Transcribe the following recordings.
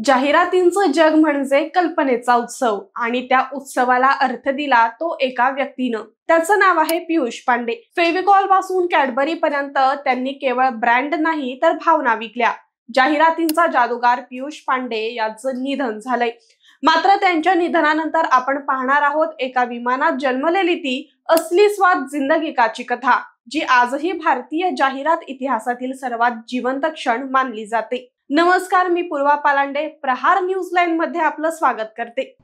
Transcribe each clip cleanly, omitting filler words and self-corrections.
जाहिरातींचं जग म्हणजे कल्पनेचा उत्सव आणि त्या उत्सवाला अर्थ दिला तो एका व्यक्तीनं. त्याचं नाव आहे पियुष पांडे. फेविकॉल पासून कॅडबरी पर्यंत त्यांनी केवळ ब्रँड नाही तर भावना विकल्या. जाहिरातींचा जादूगार पियुष पांडे यांचं निधन झालंय. मात्र त्यांच्या निधनानंतर आपण पाहणार आहोत एका विमानात जन्मलेली ती असली स्वाद जिंदगी काची कथा, जी आजही भारतीय जाहिरात इतिहासातील सर्वात जिवंत क्षण मानली जाते. नमस्कार, मी पूर्वा पालांडे. प्रहार न्यूज लाईन मध्ये आपलं स्वागत करते.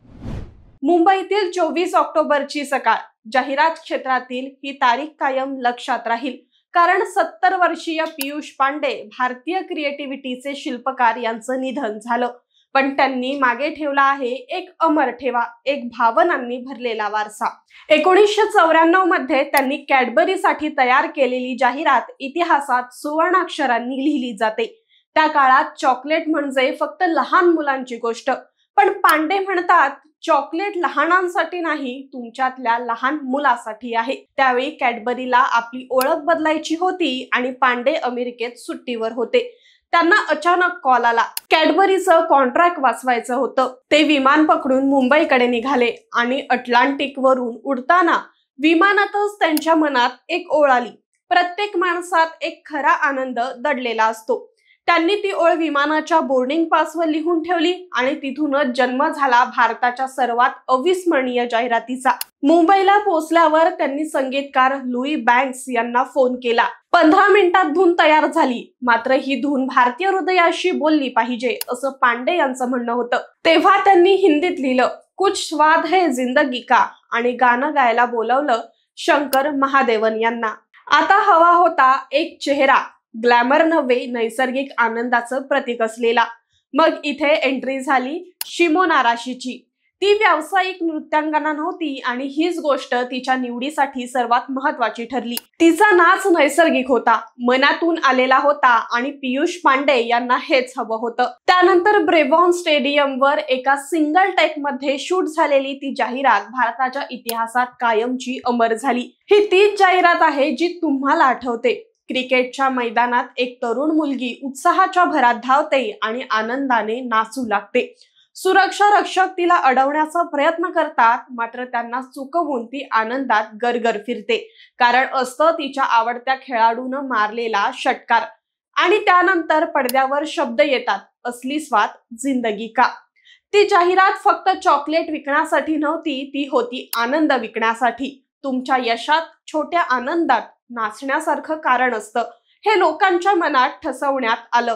मुंबईतील 24 ऑक्टोबरची सकाळ जाहिरात क्षेत्रातील ही तारीख कायम लक्षात राहील. कारण 70 वर्षीय पियुष पांडे भारतीय क्रिएटिव्हिटीचे शिल्पकार यांचं निधन झालं. पण त्यांनी मागे ठेवला आहे एक अमर ठेवा, एक भावनांनी भरलेला वारसा. 1994 मध्ये त्यांनी कॅडबरीसाठी तयार केलेली जाहिरात इतिहासात सुवर्णाक्षरांनी लिहिली जाते. त्या काळात चॉकलेट म्हणजे फक्त लहान मुलांची गोष्ट. पण पांडे म्हणतात, चॉकलेट लहानांसाठी नाही, तुमच्यातल्या लहान मुलासाठी आहे. त्यावेळी कॅडबरीला आपली ओळख बदलायची होती आणि पांडे अमेरिकेत सुट्टीवर होते. त्यांना अचानक कॉल आला. कॅडबरीचं कॉन्ट्रॅक्ट वाचवायचं होतं. ते विमान पकडून मुंबईकडे निघाले आणि अटलांटिक वरून उडताना विमानातच त्यांच्या मनात एक ओळ आली. प्रत्येक माणसात एक खरा आनंद दडलेला असतो. त्यांनी ती ओळ विमानाच्या बोर्डिंग पासवर लिहून ठेवली आणि तिथूनच जन्म झाला भारताच्या सर्वात अविस्मरणीय जाहिरातीचा. मुंबईला पोहोचल्यावर त्यांनी संगीतकार लुई बँक्स यांना फोन केला. 15 मिनिटात धून तयार झाली. मात्र ही धून भारतीय हृदयाशी बोलली पाहिजे, असं पांडे यांचं म्हणणं होतं. तेव्हा त्यांनी हिंदीत लिहिलं, कुछ स्वाद है जिंदगी का, आणि गाणं गायला बोलवलं शंकर महादेवन यांना. आता हवा होता एक चेहरा, ग्लॅमर नव्हे, नैसर्गिक आनंदाचं प्रतीक असलेला. मग इथे एंट्री झाली शिमोना राशीची. ती व्यावसायिक नृत्यांगना नव्हती आणि हीच गोष्ट तिच्या निवडीसाठी सर्वात महत्वाची ठरली. तिचा नाच नैसर्गिक होता, मनातून आलेला होता आणि पियुष पांडे यांना हेच हवं होतं. त्यानंतर ब्रेबॉर्न स्टेडियमवर एका सिंगल टेक मध्ये शूट झालेली ती जाहिरात भारताच्या इतिहासात कायमची अमर झाली. ही तीच जाहिरात आहे जी तुम्हाला आठवते. क्रिकेटच्या मैदानात एक तरुण मुलगी उत्साहाच्या भरात धावते आणि आनंदाने नाचू लागते. सुरक्षा रक्षक तिला अडवण्याचा प्रयत्न करतात, मात्र त्यांना चुकवून ती आनंदात गरगर फिरते. कारण असतं तिच्या आवडत्या खेळाडूनं मारलेला षटकार. आणि त्यानंतर पडद्यावर शब्द येतात, असली स्वाद जिंदगी का. ती जाहिरात फक्त चॉकलेट विकण्यासाठी नव्हती, ती होती आनंद विकण्यासाठी. तुमच्या यशात छोट्या आनंदात नाचण्यासारखं कारण असतं, हे लोकांच्या मनात ठसवण्यात आलं.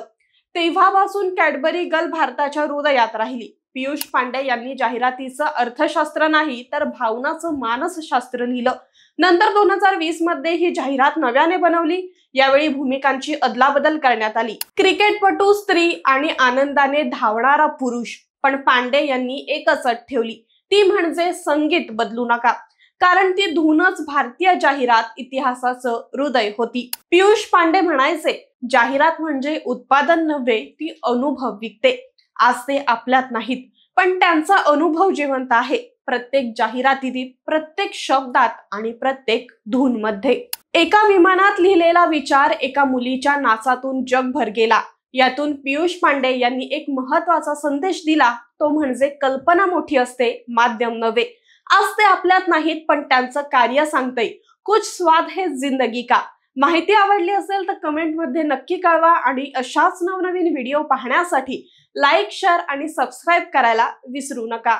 तेव्हापासून कॅडबरी गर्ल भारताच्या हृदयात राहिली. पियुष पांडे यांनी जाहिरातीचं अर्थशास्त्र नाही तर भावनाचं मानसशास्त्र लिहिलं. नंतर 2020 मध्ये ही जाहिरात नव्याने बनवली. यावेळी भूमिकांची अदलाबदल करण्यात आली. क्रिकेटपटू, स्त्री आणि आनंदाने धावणारा पुरुष. पण पांडे यांनी एकच अट ठेवली, ती म्हणजे संगीत बदलू नका. कारण ती धूनच भारतीय जाहिरात इतिहासाचं हृदय होती. पियुष पांडे म्हणायचे, जाहिरात म्हणजे उत्पादन नव्हे, ती अनुभव विकते. आज ते आपल्यात नाहीत, पण त्यांचा अनुभव जिवंत आहे. प्रत्येक जाहिरातीत, प्रत्येक शब्दात आणि प्रत्येक धूनमध्ये. एका विमानात लिहिलेला विचार एका मुलीच्या नाचातून जगभर गेला. यातून पियुष पांडे यांनी एक महत्वाचा संदेश दिला, तो म्हणजे कल्पना मोठी असते, माध्यम नव्हे. आज ते आपल्यात नाहीत, पण त्यांचं कार्य सांगतंय, कुछ स्वाद है जिंदगी का. माहिती आवडली असेल तर कमेंट मध्ये नक्की कळवा आणि अशाच नवनवीन व्हिडिओ पाहण्यासाठी लाईक, शेअर आणि सबस्क्राईब करायला विसरू नका.